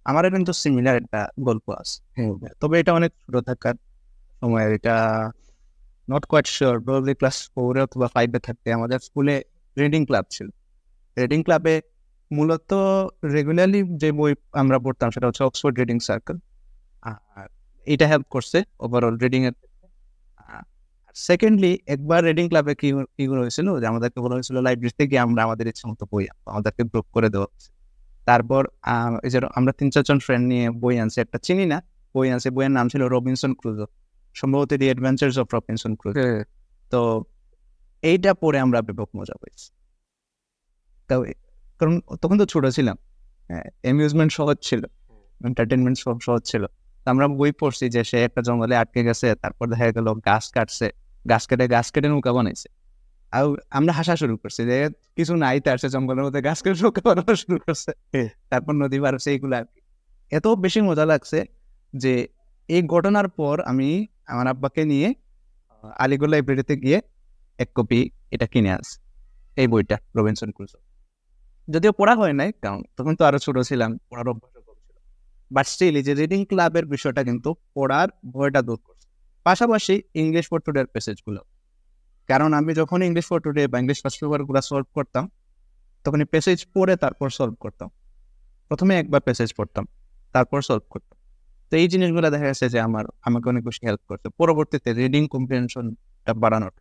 আমারও কিন্তু সিমিলার একটা গল্প আছে। তবে এটা অনেক ছোট থাকার সময়, এটা not quite sure, probably class 4 অথবা 5 থাকতে আমাদের স্কুলে রিডিং ক্লাব ছিল। রিডিং ক্লাবে মূলত রেগুলারলি যে বই আমরা পড়তাম সেটা হচ্ছে অক্সফোর্ড রিডিং সার্কেল। আর এটা হেল্প করছে ওভারঅল রিডিং এর। সেকেন্ডলি একবার রিডিং ক্লাবে কি হয়েছিল যে আমাদেরকে বলা হয়েছিল লাইব্রেরি থেকে আমরা আমাদের ইচ্ছা মতো বই আনবো, আমাদেরকে গ্রুপ করে দেওয়া হয়েছে। তারপর এই যে আমরা 3-4 জন ফ্রেন্ড নিয়ে বই আনছি, একটা চিনি না বই আনছি, বইয়ের নাম ছিল রবিনসন ক্রুজো, সম্ভবত দি অ্যাডভেঞ্চার্স অফ রবিনসন ক্রুজো। তো এইটা পড়ে আমরা ব্যাপক মজা পেয়েছি। তো কারণ তখন তো ছোট ছিলাম, অ্যামিউজমেন্ট সহজ ছিল, এন্টারটেনমেন্ট সব সহজ ছিল। তো আমরা বই পড়ছি যে সে একটা জঙ্গলে আটকে গেছে, তারপর দেখা গেল গাছ কাটছে, গাছ কেটে নৌকা বানাইছে। আর আমরা হাসা শুরু করছি যে কিছু নাই, তার সে জঙ্গলের মধ্যে গাছ কেটে নৌকা বানানো শুরু করছে, তারপর নদী পার হচ্ছে, এইগুলো আর কি। এত বেশি মজা লাগছে যে এই ঘটনার পর আমি আমার আব্বাকে নিয়ে আলিগড় লাইব্রেরিতে গিয়ে এক কপি এটা কিনে আনছি, এই বইটা রবিনসন ক্রুজো। যদিও পড়া হয় নাই, কারণ তখন তো আরো ছোট ছিলাম, পড়ার অভ্যাস কম ছিল। বাট স্টিল এই যে রিডিং ক্লাবের বিষয়টা কিন্তু পড়ার ভয়টা দূর করছে। পাশাপাশি ইংলিশ ফর টুডের প্যাসেজগুলো, কারণ আমি যখন ইংলিশ ফর টুডে বা ইংলিশ ফার্স্ট পেপার গুলো সলভ করতাম, তখন এই প্যাসেজ পড়ে তারপর সলভ করতাম। প্রথমে একবার প্যাসেজ পড়তাম, তারপর সলভ করতাম। তো এই জিনিসগুলো দেখা যাচ্ছে যে আমাকে অনেক বেশি হেল্প করছে পরবর্তীতে রিডিং কম্প্রিহেনশনটা বাড়ানোর।